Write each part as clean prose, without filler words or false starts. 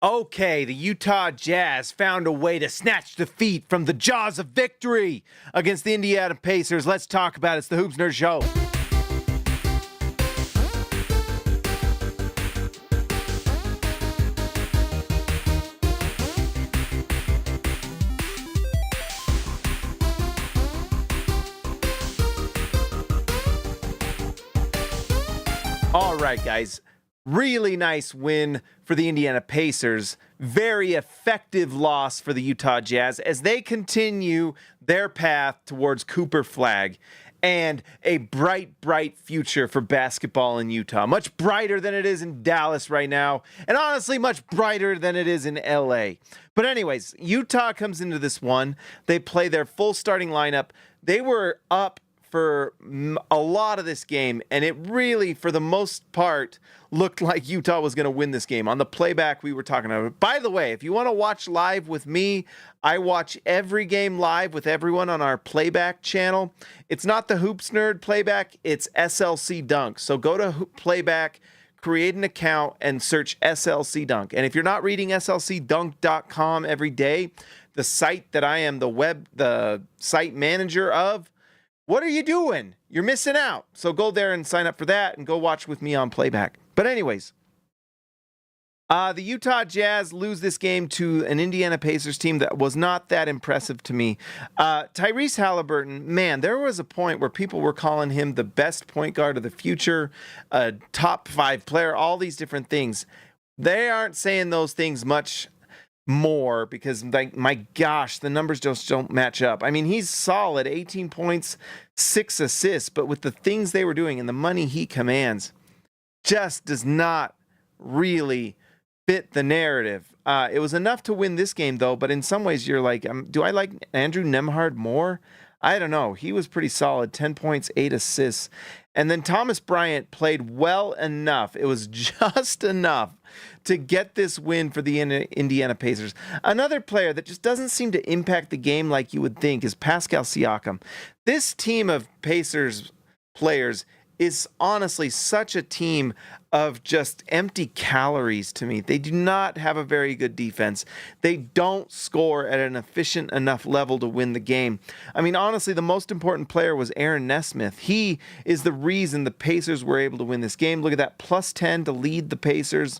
Okay, the Utah Jazz found a way to snatch defeat from the jaws of victory against the Indiana Pacers. Let's talk about it. It's the Hoops Nerd Show. All right, guys. Really nice win for the Indiana Pacers. Very effective loss for the Utah Jazz as they continue their path towards Cooper Flagg and a bright, bright future for basketball in Utah. Much brighter than it is in Dallas right now, and honestly, much brighter than it is in LA. But anyways, Utah comes into this one. They play their full starting lineup. They were up for a lot of this game, and it really, for the most part, looked like Utah was going to win this game. On the playback, we were talking about it. By the way, if you want to watch live with me, I watch every game live with everyone on our playback channel. It's not the Hoops Nerd playback, it's SLC Dunk. So go to playback, create an account, and search SLC Dunk. And if you're not reading slcdunk.com every day, the site that I am the site manager of, what are you doing? You're missing out. So go there and sign up for that and go watch with me on playback. But anyways, the Utah Jazz lose this game to an Indiana Pacers team that was not that impressive to me. Tyrese Halliburton, man, there was a point where people were calling him the best point guard of the future, a top 5 player, all these different things. They aren't saying those things much more because, like, my gosh, the numbers just don't match up. I mean, he's solid, 18 points, 6 assists, but with the things they were doing and the money he commands, just does not really fit the narrative. It was enough to win this game, though, but in some ways you're like, do I like Andrew Nembhard more? I don't know. He was pretty solid, 10 points, 8 assists. And then Thomas Bryant played well enough. It was just enough to get this win for the Indiana Pacers. Another player that just doesn't seem to impact the game like you would think is Pascal Siakam. This team of Pacers players is honestly such a team of just empty calories to me. They do not have a very good defense. They don't score at an efficient enough level to win the game. I mean, honestly, the most important player was Aaron Nesmith. He is the reason the Pacers were able to win this game. Look at that, plus 10 to lead the Pacers.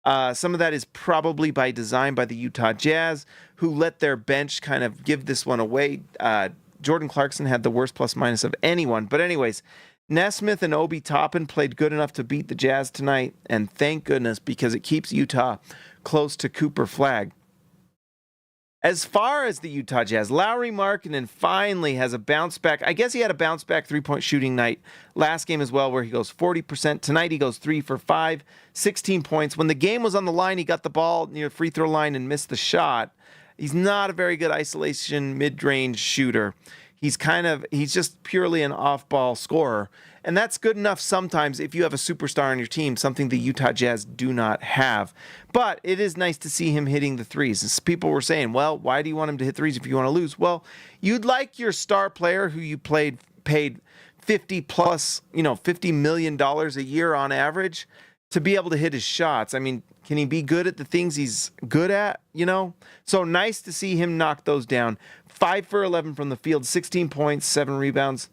Some of that is probably by design by the Utah Jazz, who let their bench kind of give this one away. Jordan Clarkson had the worst plus minus of anyone. But anyways, Nesmith and Obi Toppin played good enough to beat the Jazz tonight, and thank goodness, because it keeps Utah close to Cooper Flagg. As far as the Utah Jazz, Lauri Markkanen finally has a bounce back. I guess he had a bounce back three-point shooting night last game as well, where he goes 40%. Tonight he goes 3 for 5, 16 points. When the game was on the line, he got the ball near the free throw line and missed the shot. He's not a very good isolation mid-range shooter. He's just purely an off-ball scorer. And that's good enough sometimes if you have a superstar on your team, something the Utah Jazz do not have. But it is nice to see him hitting the threes. As people were saying, well, why do you want him to hit threes if you want to lose? Well, you'd like your star player who you paid $50 million a year on average to be able to hit his shots. I mean, can he be good at the things he's good at, So nice to see him knock those down. 5 for 11 from the field, 16 points, 7 rebounds.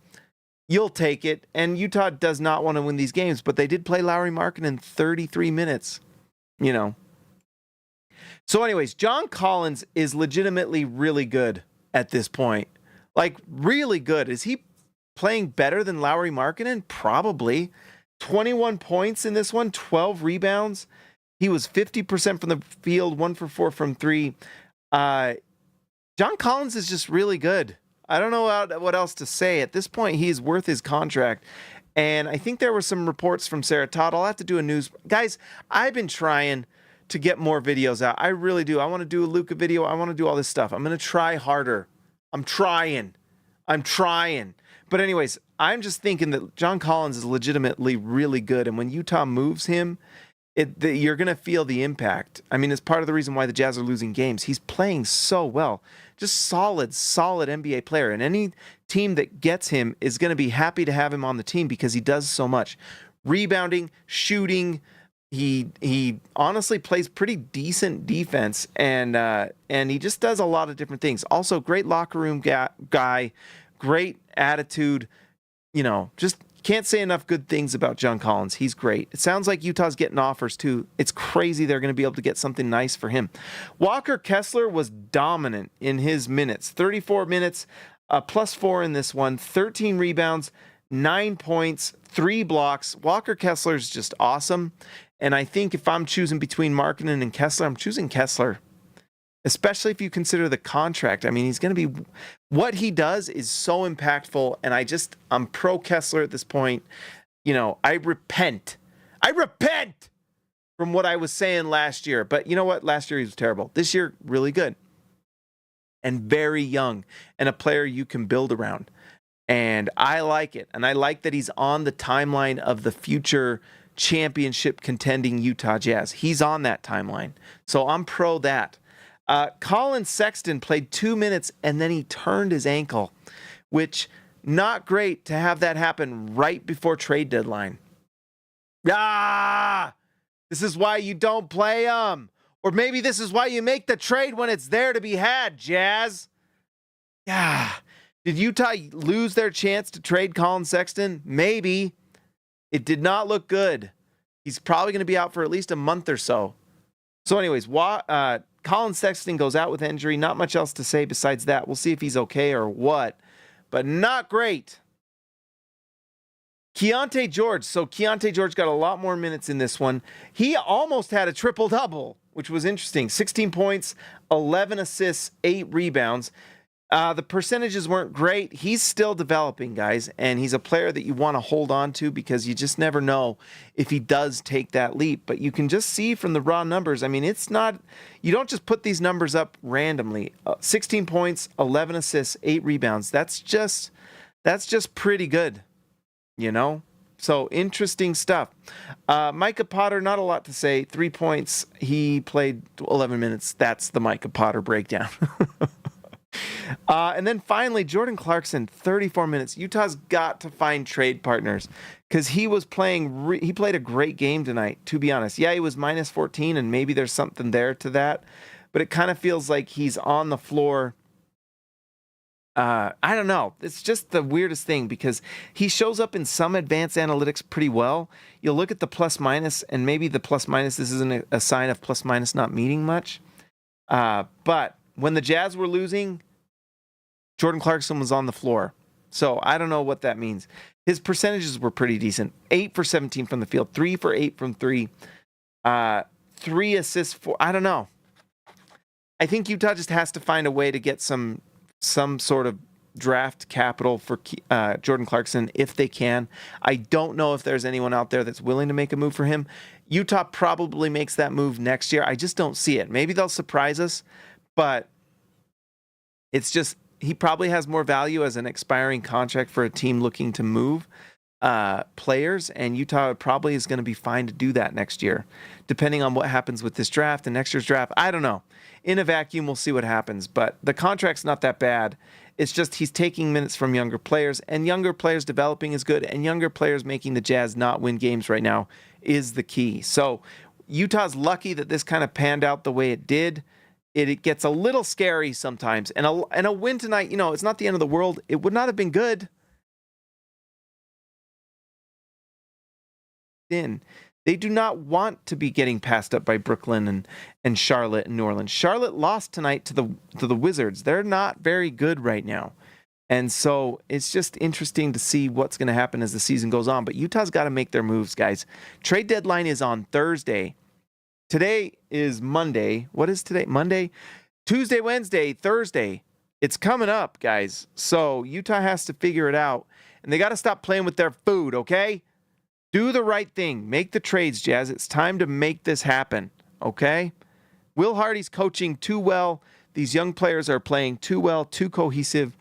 You'll take it. And Utah does not want to win these games, but they did play Lauri Markkanen 33 minutes, So anyways, John Collins is legitimately really good at this point. Like, really good. Is he playing better than Lauri Markkanen? Probably. 21 points in this one, 12 rebounds. He was 50% from the field, 1 for 4 from 3. John Collins is just really good. I don't know what else to say. At this point, he is worth his contract. And I think there were some reports from Sarah Todd. I'll have to do a news. Guys, I've been trying to get more videos out. I really do. I want to do a Luka video. I want to do all this stuff. I'm going to try harder. I'm trying. But anyways, I'm just thinking that John Collins is legitimately really good. And when Utah moves him, you're going to feel the impact. I mean, it's part of the reason why the Jazz are losing games. He's playing so well. Just solid NBA player. And any team that gets him is going to be happy to have him on the team because he does so much. Rebounding, shooting, he honestly plays pretty decent defense, and he just does a lot of different things. Also, great locker room guy, great attitude. Just can't say enough good things about John Collins. He's great. It sounds like Utah's getting offers too. It's crazy they're going to be able to get something nice for him. Walker Kessler was dominant in his minutes. 34 minutes, +4 in this one, 13 rebounds, 9 points, 3 blocks. Walker Kessler's just awesome. And I think if I'm choosing between Markkanen and Kessler, I'm choosing Kessler. Especially if you consider the contract. I mean, he's going to be, what he does is so impactful, and I'm pro Kessler at this point. I repent from what I was saying last year. But you know what? Last year he was terrible. This year, really good. And very young, and a player you can build around. And I like it. And I like that he's on the timeline of the future championship contending Utah Jazz. He's on that timeline. So I'm pro that. Colin Sexton played 2 minutes and then he turned his ankle, which not great to have that happen right before trade deadline. This is why you don't play him. Or maybe this is why you make the trade when it's there to be had, Jazz. Did Utah lose their chance to trade Colin Sexton? Maybe. It did not look good. He's probably going to be out for at least a month or so. So anyways, Colin Sexton goes out with injury. Not much else to say besides that. We'll see if he's okay or what, but not great. Keontae George. So Keontae George got a lot more minutes in this one. He almost had a triple-double, which was interesting. 16 points, 11 assists, 8 rebounds. The percentages weren't great. He's still developing, guys, and he's a player that you want to hold on to because you just never know if he does take that leap. But you can just see from the raw numbers. I mean, it's not, you don't just put these numbers up randomly. 16 points, 11 assists, 8 rebounds. That's just pretty good, So interesting stuff. Micah Potter, not a lot to say. 3 points. He played 11 minutes. That's the Micah Potter breakdown. And then finally, Jordan Clarkson, 34 minutes. Utah's got to find trade partners because he was playing. He played a great game tonight, to be honest. Yeah, he was -14, and maybe there's something there to that. But it kind of feels like he's on the floor. I don't know. It's just the weirdest thing because he shows up in some advanced analytics pretty well. You'll look at the plus-minus, and maybe the plus-minus, this isn't a sign of plus-minus not meaning much. But when the Jazz were losing, Jordan Clarkson was on the floor. So I don't know what that means. His percentages were pretty decent. 8 for 17 from the field, 3 for 8 from 3, 3 assists for, I don't know. I think Utah just has to find a way to get some sort of draft capital for Jordan Clarkson if they can. I don't know if there's anyone out there that's willing to make a move for him. Utah probably makes that move next year. I just don't see it. Maybe they'll surprise us, but it's just, he probably has more value as an expiring contract for a team looking to move players, and Utah probably is going to be fine to do that next year, depending on what happens with this draft and next year's draft. I don't know. In a vacuum, we'll see what happens, but the contract's not that bad. It's just he's taking minutes from younger players, and younger players developing is good, and younger players making the Jazz not win games right now is the key. So Utah's lucky that this kind of panned out the way it did. It gets a little scary sometimes. And a win tonight, it's not the end of the world. It would not have been good. They do not want to be getting passed up by Brooklyn and Charlotte and New Orleans. Charlotte lost tonight to the Wizards. They're not very good right now. And so it's just interesting to see what's going to happen as the season goes on. But Utah's got to make their moves, guys. Trade deadline is on Thursday. Today is Monday. What is today? Monday, Tuesday, Wednesday, Thursday. It's coming up, guys. So Utah has to figure it out. And they got to stop playing with their food, okay? Do the right thing. Make the trades, Jazz. It's time to make this happen, okay? Will Hardy's coaching too well. These young players are playing too well, too cohesive.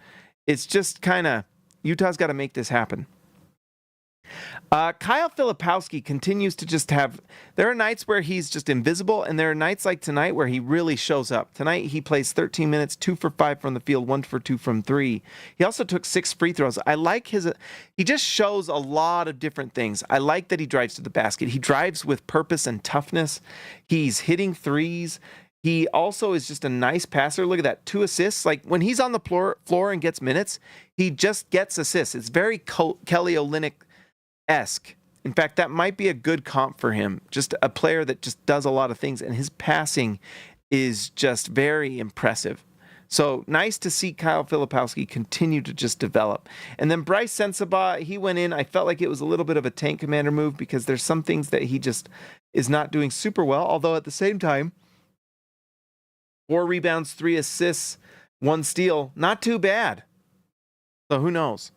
It's just kind of, Utah's got to make this happen. Kyle Filipowski continues to just have. There are nights where he's just invisible, and there are nights like tonight where he really shows up. Tonight he plays 13 minutes, 2 for 5 from the field, 1 for 2 from 3. He also took 6 free throws. I like his. He just shows a lot of different things. I like that he drives to the basket. He drives with purpose and toughness. He's hitting threes. He also is just a nice passer. Look at that, 2 assists. Like when he's on the floor and gets minutes, he just gets assists. It's very Kelly Olynyk-esque. In fact, that might be a good comp for him. Just a player that just does a lot of things, and his passing is just very impressive. So nice to see Kyle Filipowski continue to just develop. And then Bryce Sensabaugh, he went in. I felt like it was a little bit of a tank commander move because there's some things that he just is not doing super well, although at the same time, 4 rebounds, 3 assists, 1 steal. Not too bad. So who knows?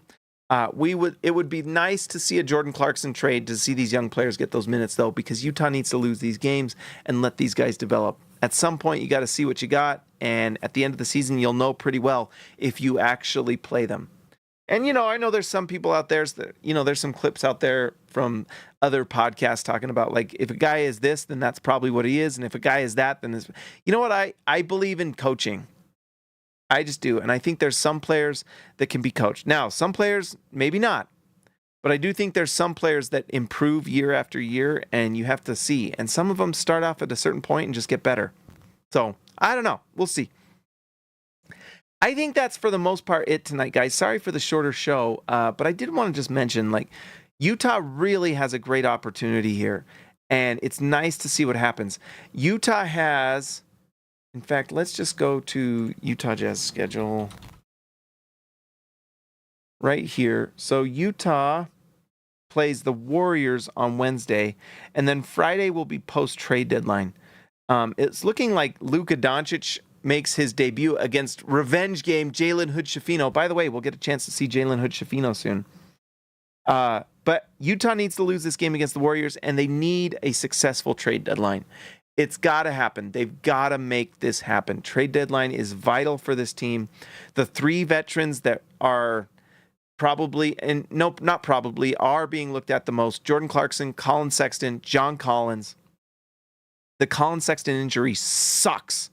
It would be nice to see a Jordan Clarkson trade to see these young players get those minutes, though, because Utah needs to lose these games and let these guys develop. At some point, you got to see what you got, and at the end of the season, you'll know pretty well if you actually play them. And, I know there's some people out there that, there's some clips out there from other podcasts talking about, like, if a guy is this, then that's probably what he is. And if a guy is that, then this. You know what? I believe in coaching. I just do. And I think there's some players that can be coached. Now, some players, maybe not. But I do think there's some players that improve year after year, and you have to see. And some of them start off at a certain point and just get better. So, I don't know. We'll see. I think that's for the most part it tonight, guys. Sorry for the shorter show, but I did want to just mention, like, Utah really has a great opportunity here, and it's nice to see what happens. Utah has, in fact, let's just go to Utah Jazz schedule right here. So Utah plays the Warriors on Wednesday, and then Friday will be post-trade deadline. It's looking like Luka Doncic makes his debut against revenge game Jalen Hood-Schifino. By the way, we'll get a chance to see Jalen Hood-Schifino soon. But Utah needs to lose this game against the Warriors, and they need a successful trade deadline. It's got to happen. They've got to make this happen. Trade deadline is vital for this team. The 3 veterans that are probably, and nope, not probably, are being looked at the most: Jordan Clarkson, Colin Sexton, John Collins. The Colin Sexton injury sucks.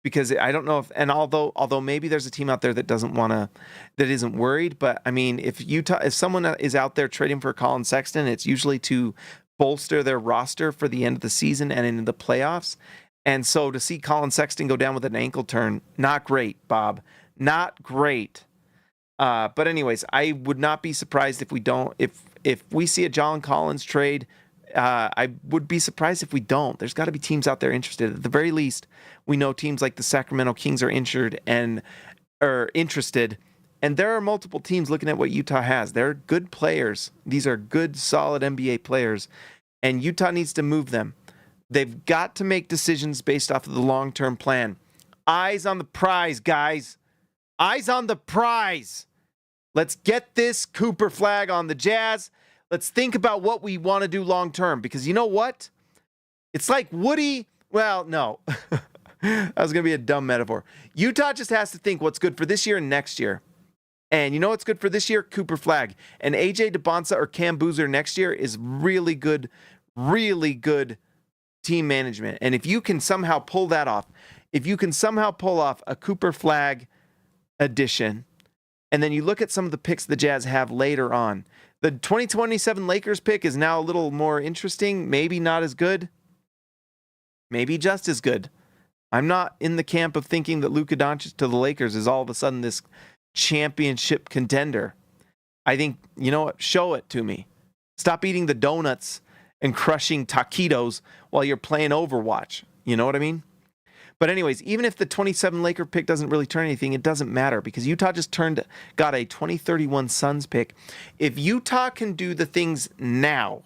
Because I don't know if, and although maybe there's a team out there that that isn't worried, but I mean, if someone is out there trading for Colin Sexton, it's usually to bolster their roster for the end of the season and into the playoffs. And so to see Colin Sexton go down with an ankle turn, not great, Bob, not great. But anyways, I would not be surprised if we see a John Collins trade. I would be surprised if we don't. There's got to be teams out there interested. At the very least, we know teams like the Sacramento Kings are interested, and there are multiple teams looking at what Utah has. They're good players. These are good, solid NBA players, and Utah needs to move them. They've got to make decisions based off of the long-term plan. Eyes on the prize, guys. Eyes on the prize. Let's get this Cooper Flagg on the Jazz. Let's think about what we want to do long term, because you know what? It's like Woody. Well, no. That was going to be a dumb metaphor. Utah just has to think what's good for this year and next year. And you know what's good for this year? Cooper Flagg. And AJ DeBonsa or Cam Boozer next year is really good team management. And if you can somehow pull that off, if you can somehow pull off a Cooper Flagg addition, and then you look at some of the picks the Jazz have later on, the 2027 Lakers pick is now a little more interesting. Maybe not as good. Maybe just as good. I'm not in the camp of thinking that Luka Doncic to the Lakers is all of a sudden this championship contender. I think, you know what? Show it to me. Stop eating the donuts and crushing taquitos while you're playing Overwatch. You know what I mean? But anyways, even if the 27 Laker pick doesn't really turn anything, it doesn't matter, because Utah just got a 2031 Suns pick. If Utah can do the things now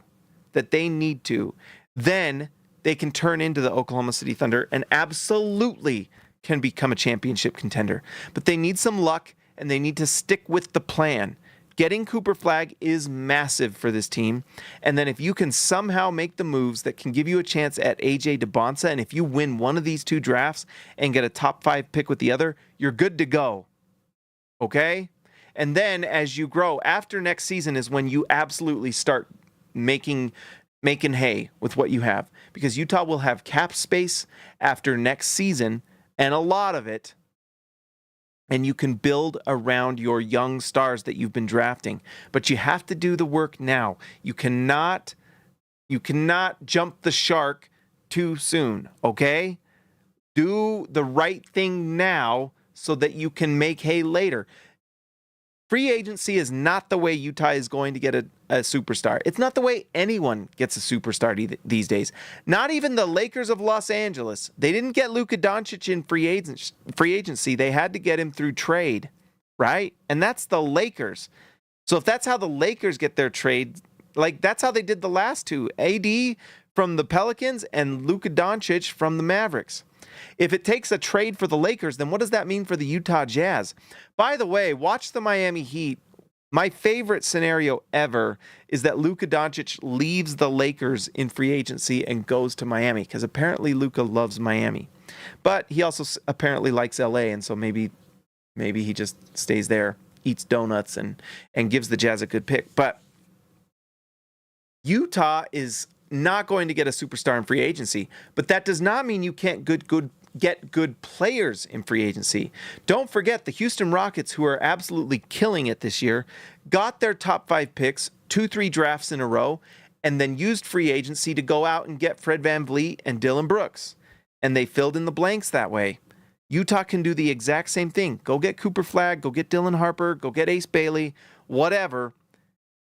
that they need to, then they can turn into the Oklahoma City Thunder and absolutely can become a championship contender. But they need some luck, and they need to stick with the plan. Getting Cooper Flagg is massive for this team. And then if you can somehow make the moves that can give you a chance at AJ DeBonsa, and if you win one of these 2 drafts and get a top 5 pick with the other, you're good to go. Okay? And then as you grow, after next season is when you absolutely start making hay with what you have, because Utah will have cap space after next season, and a lot of it, and you can build around your young stars that you've been drafting. But you have to do the work now. You cannot jump the shark too soon, okay? Do the right thing now so that you can make hay later. Free agency is not the way Utah is going to get a superstar. It's not the way anyone gets a superstar these days. Not even the Lakers of Los Angeles. They didn't get Luka Doncic in free agency. They had to get him through trade, right? And that's the Lakers. So if that's how the Lakers get their trade, like that's how they did the last two. AD from the Pelicans and Luka Doncic from the Mavericks. If it takes a trade for the Lakers, then what does that mean for the Utah Jazz? By the way, watch the Miami Heat. My favorite scenario ever is that Luka Doncic leaves the Lakers in free agency and goes to Miami, because apparently Luka loves Miami. But he also apparently likes LA, and so maybe he just stays there, eats donuts, and gives the Jazz a good pick. But Utah is not going to get a superstar in free agency, but that does not mean you can't get good players in free agency. Don't forget the Houston Rockets, who are absolutely killing it this year, got their top 5 picks, 2-3 drafts in a row, and then used free agency to go out and get Fred VanVleet and Dylan Brooks. And they filled in the blanks that way. Utah can do the exact same thing. Go get Cooper Flagg, go get Dylan Harper, go get Ace Bailey, whatever.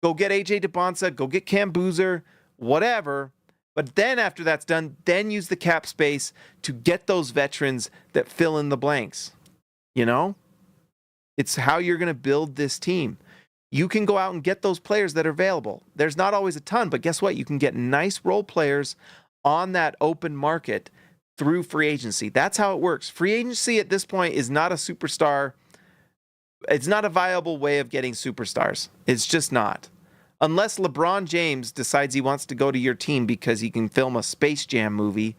Go get AJ DeBonsa, go get Cam Boozer, whatever. But then after that's done, then use the cap space to get those veterans that fill in the blanks. You know? It's how you're going to build this team. You can go out and get those players that are available. There's not always a ton, but guess what? You can get nice role players on that open market through free agency. That's how it works. Free agency at this point is not a superstar. It's not a viable way of getting superstars. It's just not. Unless LeBron James decides he wants to go to your team because he can film a Space Jam movie,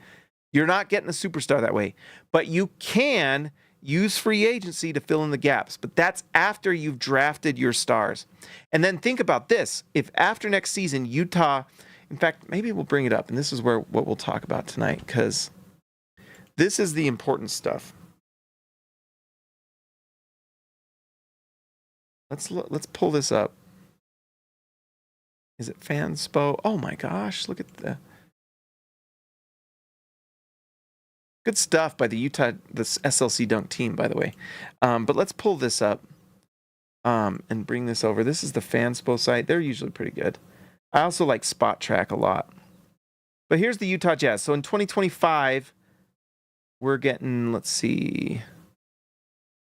you're not getting a superstar that way. But you can use free agency to fill in the gaps. But that's after you've drafted your stars. And then think about this. If after next season, Utah, in fact, maybe we'll bring it up. And this is what we'll talk about tonight, because this is the important stuff. Let's pull this up. Is it Fanspo? Oh my gosh, look at the good stuff by the SLC Dunk team, by the way. But let's pull this up and bring this over. This is the Fanspo site. They're usually pretty good. I also like Spot Track a lot. But here's the Utah Jazz. So in 2025, we're getting, let's see.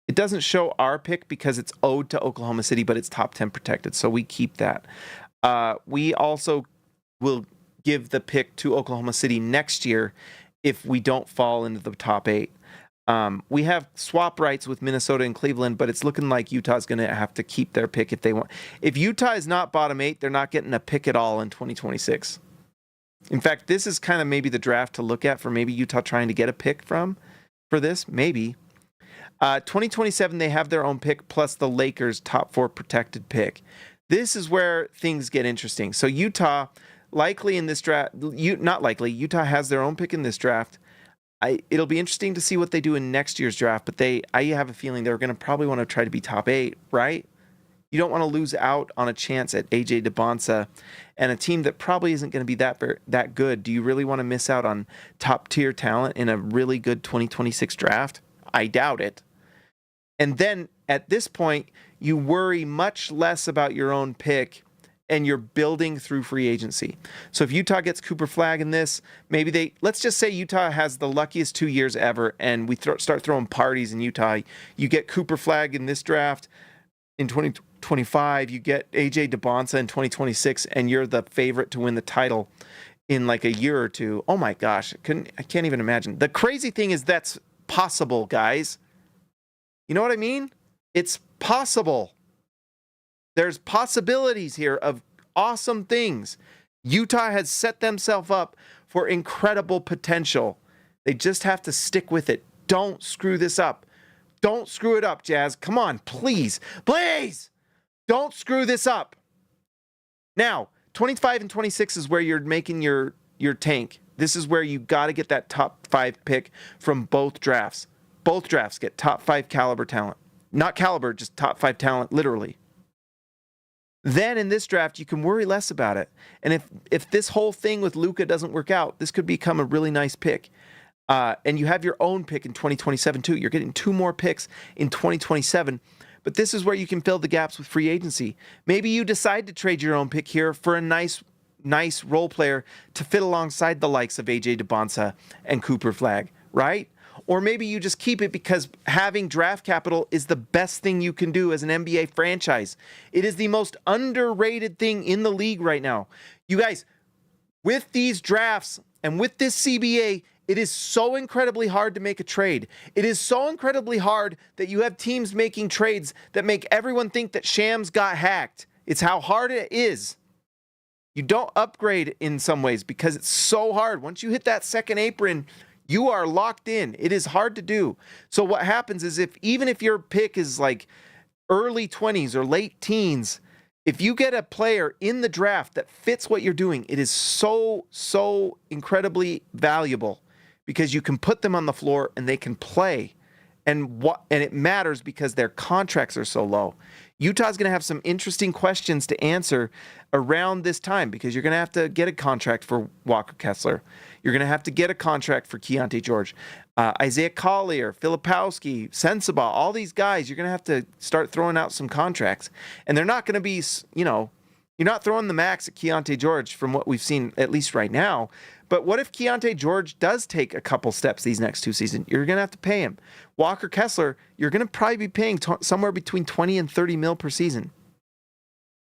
It doesn't show our pick because it's owed to Oklahoma City, but it's top 10 protected, so we keep that. We also will give the pick to Oklahoma City next year if we don't fall into the top 8. We have swap rights with Minnesota and Cleveland, but it's looking like Utah's going to have to keep their pick if they want. If Utah is not bottom 8, they're not getting a pick at all in 2026. In fact, this is kind of maybe the draft to look at for maybe Utah trying to get a pick for this, maybe. 2027, they have their own pick plus the Lakers' top 4 protected pick. This is where things get interesting. So Utah, likely in this draft, not likely, Utah has their own pick in this draft. It'll be interesting to see what they do in next year's draft, but I have a feeling they're going to probably want to try to be top 8, right? You don't want to lose out on a chance at AJ DeBonsa and a team that probably isn't going to be that good. Do you really want to miss out on top-tier talent in a really good 2026 draft? I doubt it. And then at this point, you worry much less about your own pick and you're building through free agency. So if Utah gets Cooper Flagg in this, maybe let's just say Utah has the luckiest 2 years ever and we start throwing parties in Utah. You get Cooper Flagg in this draft in 2025, you get AJ DeBonsa in 2026, and you're the favorite to win the title in like a year or two. Oh my gosh, I can't even imagine. The crazy thing is that's possible, guys. You know what I mean? It's possible. There's possibilities here of awesome things. Utah has set themselves up for incredible potential. They just have to stick with it. Don't screw this up. Don't screw it up, Jazz. Come on, please. Please! Don't screw this up. Now, 25 and 26 is where you're making your tank. This is where you got to get that top 5 pick from both drafts. Both drafts get top 5 caliber talent. Not caliber, just top 5 talent, literally. Then in this draft, you can worry less about it. And if this whole thing with Luka doesn't work out, this could become a really nice pick. And you have your own pick in 2027 too. You're getting 2 more picks in 2027. But this is where you can fill the gaps with free agency. Maybe you decide to trade your own pick here for a nice role player to fit alongside the likes of AJ DeBonsa and Cooper Flagg, right? Or maybe you just keep it because having draft capital is the best thing you can do as an NBA franchise. It is the most underrated thing in the league right now. You guys, with these drafts and with this CBA, it is so incredibly hard to make a trade. It is so incredibly hard that you have teams making trades that make everyone think that Shams got hacked. It's how hard it is. You don't upgrade in some ways because it's so hard. Once you hit that second apron, you are locked in. It is hard to do. So what happens is even if your pick is like early 20s or late teens, if you get a player in the draft that fits what you're doing, it is so incredibly valuable because you can put them on the floor and they can play. And it matters because their contracts are so low. Utah's going to have some interesting questions to answer around this time because you're going to have to get a contract for Walker Kessler. You're going to have to get a contract for Keontae George, Isaiah Collier, Filipowski, Sensabaugh, all these guys. You're going to have to start throwing out some contracts. And they're not going to be, you're not throwing the max at Keontae George from what we've seen, at least right now. But what if Keontae George does take a couple steps these next 2 seasons? You're going to have to pay him. Walker Kessler, you're going to probably be paying somewhere between 20 and 30 mil per season.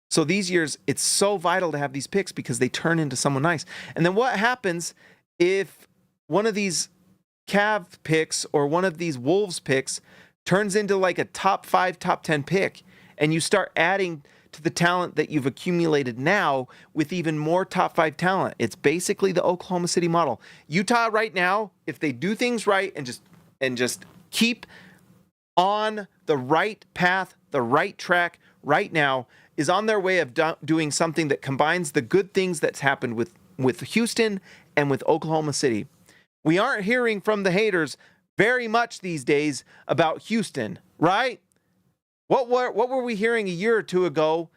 So these years, it's so vital to have these picks because they turn into someone nice. And then what happens if one of these Cav picks or one of these Wolves picks turns into like a top 5, top 10 pick, and you start adding to the talent that you've accumulated now with even more top 5 talent? It's basically the Oklahoma City model. Utah right now, if they do things right and just keep on the right path, the right track right now, is on their way of doing something that combines the good things that's happened with Houston and with Oklahoma City. We aren't hearing from the haters very much these days about Houston, right? What were we hearing a year or two ago,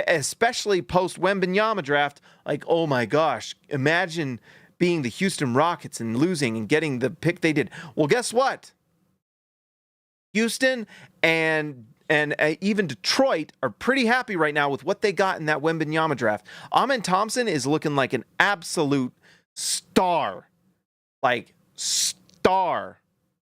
especially post Wembanyama draft? Like, oh my gosh, imagine being the Houston Rockets and losing and getting the pick they did. Well, guess what? Houston and even Detroit are pretty happy right now with what they got in that Wembanyama draft. Amen Thompson is looking like an absolute star. Like, star.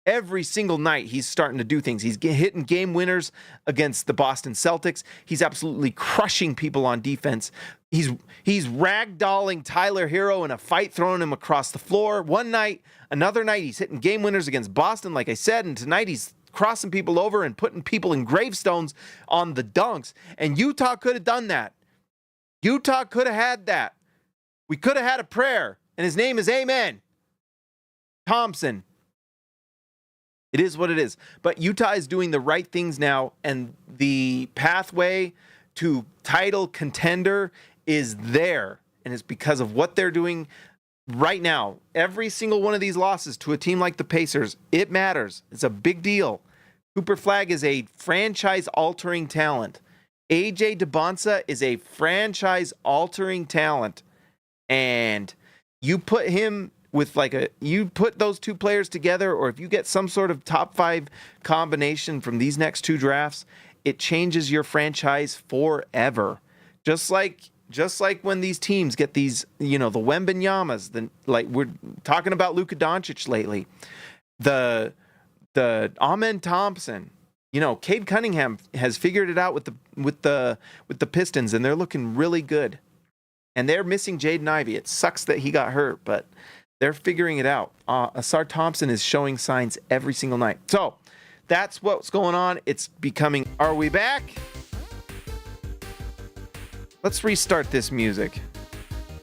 Every single night, he's starting to do things. He's hitting game winners against the Boston Celtics. He's absolutely crushing people on defense. He's ragdolling Tyler Hero in a fight, throwing him across the floor. One night, another night, he's hitting game winners against Boston, like I said. And tonight, he's crossing people over and putting people in gravestones on the dunks. And Utah could have done that. Utah could have had that. We could have had a prayer. And his name is Amen Thompson. It is what it is. But Utah is doing the right things now, and the pathway to title contender is there. And it's because of what they're doing right now. Every single one of these losses to a team like the Pacers, it matters. It's a big deal. Cooper Flagg is a franchise-altering talent. AJ DeBonsa is a franchise-altering talent. And you put him with you put those two players together, or if you get some sort of top 5 combination from these next 2 drafts, it changes your franchise forever. Just like when these teams get these, the Wembanyamas, like we're talking about Luka Doncic lately, the Amen Thompson, Cade Cunningham has figured it out with the Pistons, and they're looking really good. And they're missing Jaden Ivey. It sucks that he got hurt, but they're figuring it out. Asar Thompson is showing signs every single night. So that's what's going on. It's becoming... Are we back? Let's restart this music.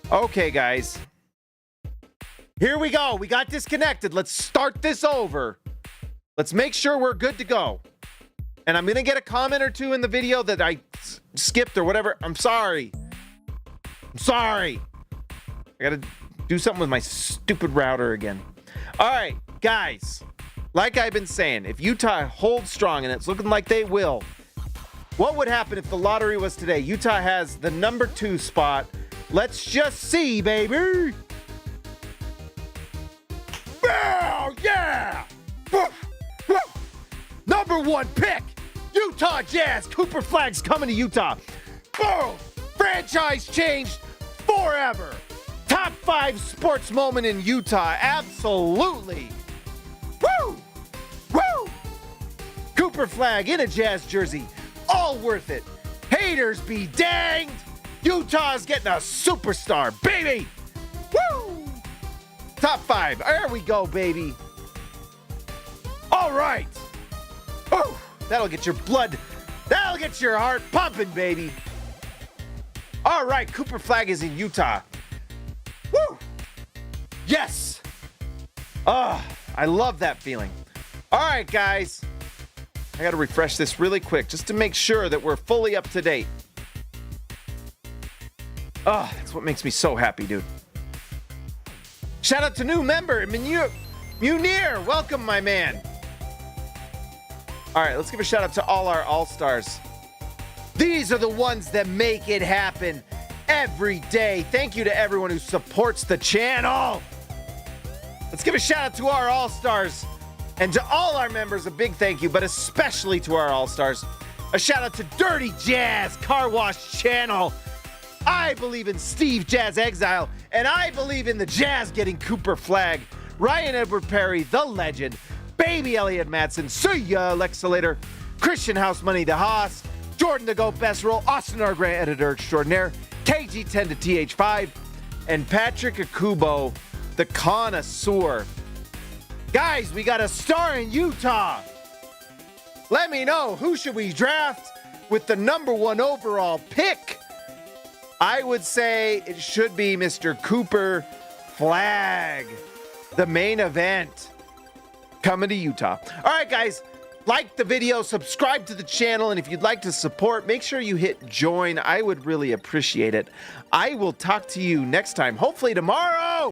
Okay, guys. Here we go. We got disconnected. Let's start this over. Let's make sure we're good to go. And I'm going to get a comment or two in the video that I skipped or whatever. I'm sorry. I got to do something with my stupid router again. All right, guys. Like I've been saying, if Utah holds strong, and it's looking like they will, what would happen if the lottery was today? Utah has the number 2 spot. Let's just see, baby. Oh, yeah! Number 1 pick, Utah Jazz. Cooper Flagg's coming to Utah. Boom! Franchise changed forever. Top 5 sports moment in Utah. Absolutely. Woo! Woo! Cooper Flagg in a Jazz jersey. All worth it. Haters be danged. Utah's getting a superstar, baby. Woo! Top 5. There we go, baby. All right. Oh, that'll get your heart pumping, baby. All right, Cooper Flagg is in Utah. Woo! Yes. I love that feeling. All right, guys. I got to refresh this really quick just to make sure that we're fully up to date. That's what makes me so happy, dude. Shout out to new member, Munir. Welcome, my man. All right, let's give a shout out to all our All-Stars. These are the ones that make it happen every day. Thank you to everyone who supports the channel. Let's give a shout out to our All-Stars and to all our members. A big thank you, but especially to our All-Stars. A shout out to Dirty Jazz Car Wash Channel. I believe in Steve Jazz Exile, and I believe in the Jazz getting Cooper Flagg. Ryan Edward Perry, the legend. Baby Elliott Matson, see ya, Alexa later. Christian House Money the Haas. Jordan the Goat Best Roll. Austin our Grant Editor Extraordinaire. KG10 to TH5. And Patrick Akubo, the Connoisseur. Guys, we got a star in Utah. Let me know, who should we draft with the number 1 overall pick? I would say it should be Mr. Cooper Flagg, the main event, coming to Utah. All right, guys, like the video, subscribe to the channel, and if you'd like to support, make sure you hit join. I would really appreciate it. I will talk to you next time, hopefully tomorrow.